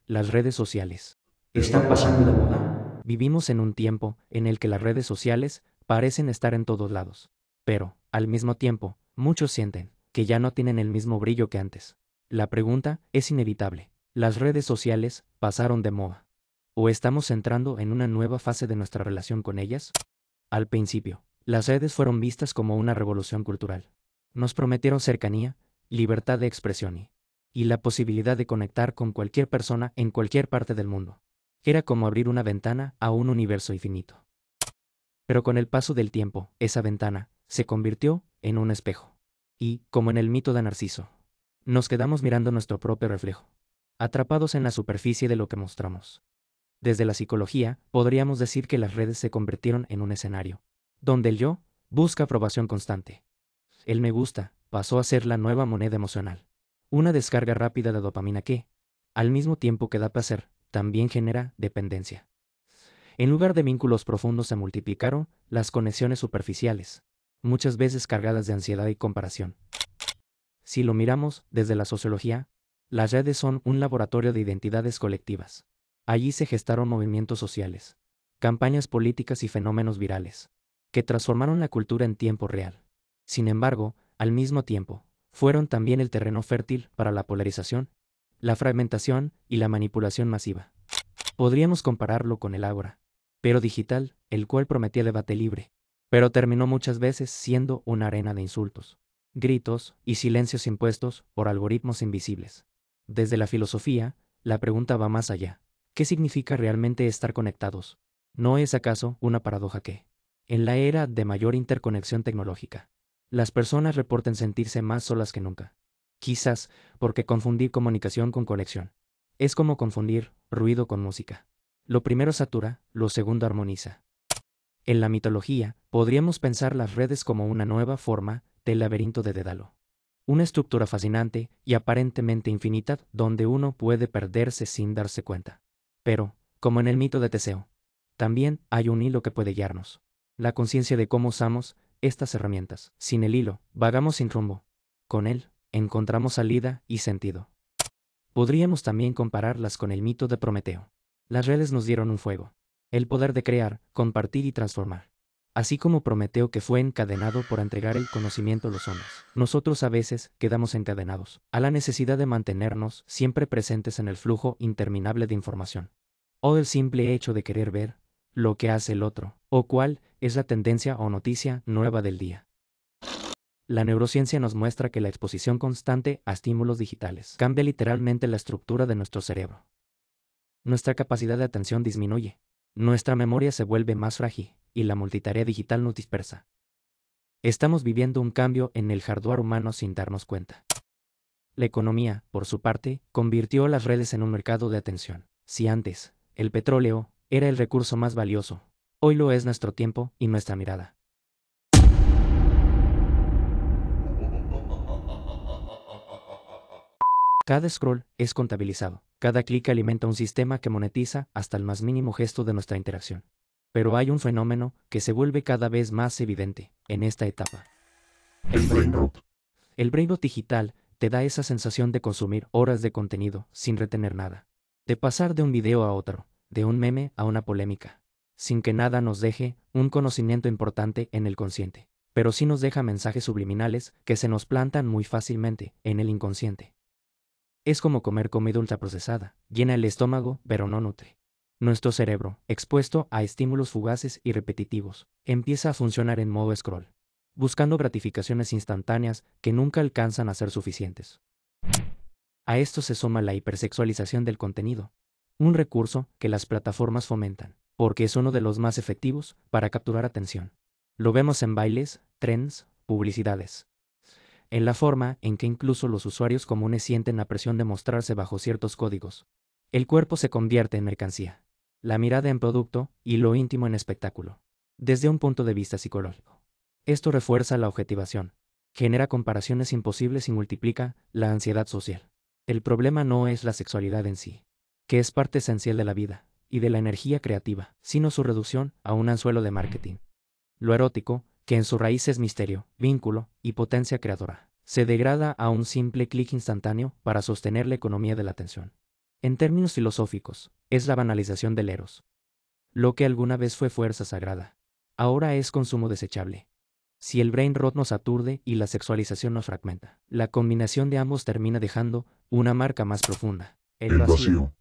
Las redes sociales están pasando de moda. Vivimos en un tiempo en el que las redes sociales parecen estar en todos lados. Pero, al mismo tiempo, muchos sienten que ya no tienen el mismo brillo que antes. La pregunta es inevitable. ¿Las redes sociales pasaron de moda? ¿O estamos entrando en una nueva fase de nuestra relación con ellas? Al principio, las redes fueron vistas como una revolución cultural. Nos prometieron cercanía, libertad de expresión y la posibilidad de conectar con cualquier persona en cualquier parte del mundo. Era como abrir una ventana a un universo infinito. Pero con el paso del tiempo, esa ventana se convirtió en un espejo. Y, como en el mito de Narciso, nos quedamos mirando nuestro propio reflejo, atrapados en la superficie de lo que mostramos. Desde la psicología, podríamos decir que las redes se convirtieron en un escenario, donde el yo busca aprobación constante. El me gusta pasó a ser la nueva moneda emocional. Una descarga rápida de dopamina que, al mismo tiempo que da placer, también genera dependencia. En lugar de vínculos profundos se multiplicaron las conexiones superficiales, muchas veces cargadas de ansiedad y comparación. Si lo miramos desde la sociología, las redes son un laboratorio de identidades colectivas. Allí se gestaron movimientos sociales, campañas políticas y fenómenos virales, que transformaron la cultura en tiempo real. Sin embargo, al mismo tiempo, fueron también el terreno fértil para la polarización, la fragmentación y la manipulación masiva. Podríamos compararlo con el Ágora, pero digital, el cual prometía debate libre, pero terminó muchas veces siendo una arena de insultos, gritos y silencios impuestos por algoritmos invisibles. Desde la filosofía, la pregunta va más allá. ¿Qué significa realmente estar conectados? ¿No es acaso una paradoja que, en la era de mayor interconexión tecnológica, las personas reporten sentirse más solas que nunca? Quizás porque confundir comunicación con conexión es como confundir ruido con música. Lo primero satura, lo segundo armoniza. En la mitología, podríamos pensar las redes como una nueva forma del laberinto de Dédalo. Una estructura fascinante y aparentemente infinita donde uno puede perderse sin darse cuenta. Pero, como en el mito de Teseo, también hay un hilo que puede guiarnos. La conciencia de cómo usamos estas herramientas. Sin el hilo, vagamos sin rumbo. Con él, encontramos salida y sentido. Podríamos también compararlas con el mito de Prometeo. Las redes nos dieron un fuego, el poder de crear, compartir y transformar. Así como Prometeo que fue encadenado por entregar el conocimiento a los hombres. Nosotros a veces quedamos encadenados a la necesidad de mantenernos siempre presentes en el flujo interminable de información. O el simple hecho de querer ver lo que hace el otro, o cuál es la tendencia o noticia nueva del día. La neurociencia nos muestra que la exposición constante a estímulos digitales cambia literalmente la estructura de nuestro cerebro. Nuestra capacidad de atención disminuye, nuestra memoria se vuelve más frágil y la multitarea digital nos dispersa. Estamos viviendo un cambio en el hardware humano sin darnos cuenta. La economía, por su parte, convirtió las redes en un mercado de atención. Si antes, el petróleo era el recurso más valioso, hoy lo es nuestro tiempo y nuestra mirada. Cada scroll es contabilizado. Cada clic alimenta un sistema que monetiza hasta el más mínimo gesto de nuestra interacción. Pero hay un fenómeno que se vuelve cada vez más evidente en esta etapa. El brain rot. El brain rot digital te da esa sensación de consumir horas de contenido sin retener nada. De pasar de un video a otro, de un meme a una polémica, sin que nada nos deje un conocimiento importante en el consciente. Pero sí nos deja mensajes subliminales que se nos plantan muy fácilmente en el inconsciente. Es como comer comida ultraprocesada, llena el estómago, pero no nutre. Nuestro cerebro, expuesto a estímulos fugaces y repetitivos, empieza a funcionar en modo scroll, buscando gratificaciones instantáneas que nunca alcanzan a ser suficientes. A esto se suma la hipersexualización del contenido, un recurso que las plataformas fomentan, porque es uno de los más efectivos para capturar atención. Lo vemos en bailes, trends, publicidades. En la forma en que incluso los usuarios comunes sienten la presión de mostrarse bajo ciertos códigos. El cuerpo se convierte en mercancía, la mirada en producto y lo íntimo en espectáculo. Desde un punto de vista psicológico, esto refuerza la objetivación, genera comparaciones imposibles y multiplica la ansiedad social. El problema no es la sexualidad en sí, que es parte esencial de la vida y de la energía creativa, sino su reducción a un anzuelo de marketing. Lo erótico, que en su raíz es misterio, vínculo y potencia creadora, se degrada a un simple clic instantáneo para sostener la economía de la atención. En términos filosóficos, es la banalización del eros. Lo que alguna vez fue fuerza sagrada, ahora es consumo desechable. Si el brain rot nos aturde y la sexualización nos fragmenta, la combinación de ambos termina dejando una marca más profunda, el vacío.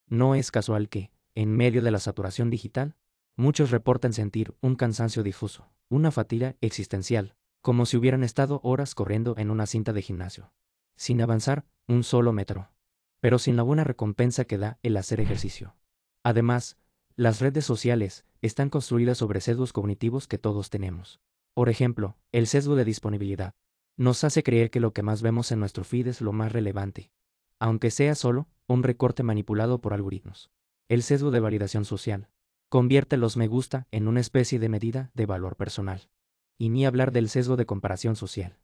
No es casual que, en medio de la saturación digital, muchos reportan sentir un cansancio difuso, una fatiga existencial, como si hubieran estado horas corriendo en una cinta de gimnasio, sin avanzar un solo metro, pero sin la buena recompensa que da el hacer ejercicio. Además, las redes sociales están construidas sobre sesgos cognitivos que todos tenemos. Por ejemplo, el sesgo de disponibilidad nos hace creer que lo que más vemos en nuestro feed es lo más relevante, aunque sea solo un recorte manipulado por algoritmos. El sesgo de validación social convierte los me gusta en una especie de medida de valor personal. Y ni hablar del sesgo de comparación social.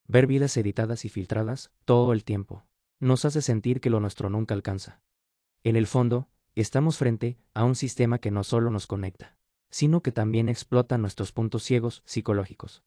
Ver vidas editadas y filtradas todo el tiempo nos hace sentir que lo nuestro nunca alcanza. En el fondo, estamos frente a un sistema que no solo nos conecta, sino que también explota nuestros puntos ciegos psicológicos.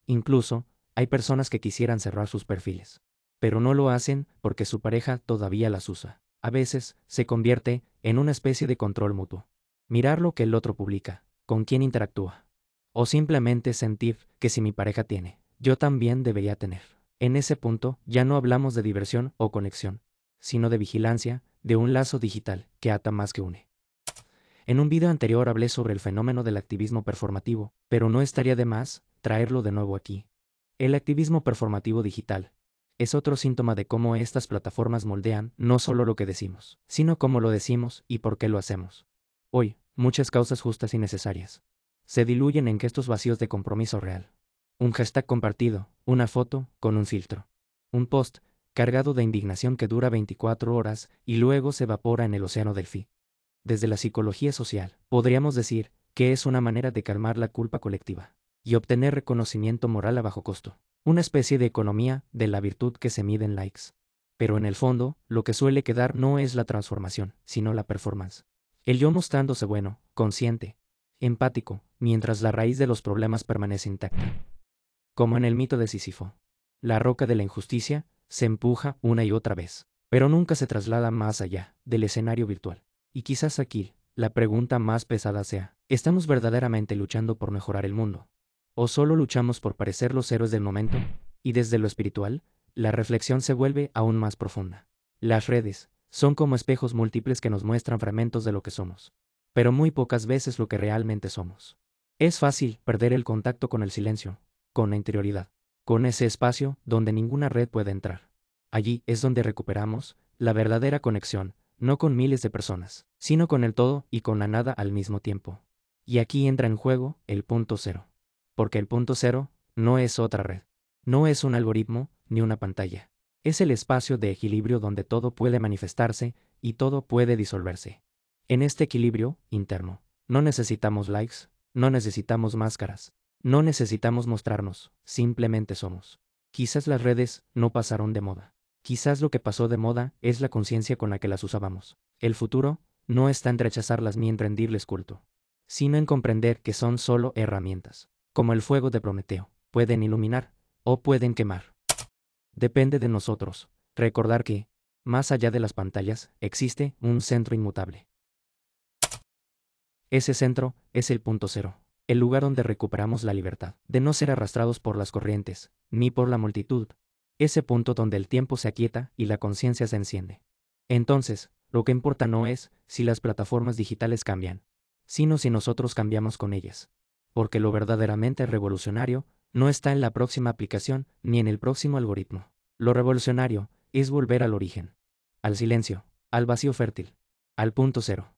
Incluso, hay personas que quisieran cerrar sus perfiles, pero no lo hacen porque su pareja todavía las usa. A veces, se convierte en una especie de control mutuo. Mirar lo que el otro publica, con quién interactúa. O simplemente sentir que si mi pareja tiene, yo también debería tener. En ese punto, ya no hablamos de diversión o conexión, sino de vigilancia, de un lazo digital que ata más que une. En un video anterior hablé sobre el fenómeno del activismo performativo, pero no estaría de más traerlo de nuevo aquí. El activismo performativo digital es otro síntoma de cómo estas plataformas moldean no solo lo que decimos, sino cómo lo decimos y por qué lo hacemos. Hoy, muchas causas justas y necesarias se diluyen en estos vacíos de compromiso real. Un hashtag compartido, una foto con un filtro, un post cargado de indignación que dura 24 horas y luego se evapora en el océano del feed. Desde la psicología social, podríamos decir que es una manera de calmar la culpa colectiva y obtener reconocimiento moral a bajo costo. Una especie de economía de la virtud que se mide en likes. Pero en el fondo, lo que suele quedar no es la transformación, sino la performance. El yo mostrándose bueno, consciente, empático, mientras la raíz de los problemas permanece intacta. Como en el mito de Sísifo. La roca de la injusticia se empuja una y otra vez, pero nunca se traslada más allá del escenario virtual. Y quizás aquí, la pregunta más pesada sea, ¿estamos verdaderamente luchando por mejorar el mundo? ¿O solo luchamos por parecer los héroes del momento? Y desde lo espiritual, la reflexión se vuelve aún más profunda. Las redes son como espejos múltiples que nos muestran fragmentos de lo que somos, pero muy pocas veces lo que realmente somos. Es fácil perder el contacto con el silencio, con la interioridad, con ese espacio donde ninguna red puede entrar. Allí es donde recuperamos la verdadera conexión, no con miles de personas, sino con el todo y con la nada al mismo tiempo. Y aquí entra en juego el punto cero. Porque el punto cero no es otra red, no es un algoritmo ni una pantalla. Es el espacio de equilibrio donde todo puede manifestarse y todo puede disolverse. En este equilibrio interno, no necesitamos likes, no necesitamos máscaras, no necesitamos mostrarnos, simplemente somos. Quizás las redes no pasaron de moda. Quizás lo que pasó de moda es la conciencia con la que las usábamos. El futuro no está en rechazarlas ni en rendirles culto, sino en comprender que son solo herramientas. Como el fuego de Prometeo, pueden iluminar o pueden quemar. Depende de nosotros recordar que, más allá de las pantallas, existe un centro inmutable. Ese centro es el punto cero, el lugar donde recuperamos la libertad de no ser arrastrados por las corrientes, ni por la multitud. Ese punto donde el tiempo se aquieta y la conciencia se enciende. Entonces, lo que importa no es si las plataformas digitales cambian, sino si nosotros cambiamos con ellas. Porque lo verdaderamente revolucionario no está en la próxima aplicación ni en el próximo algoritmo. Lo revolucionario es volver al origen, al silencio, al vacío fértil, al punto cero.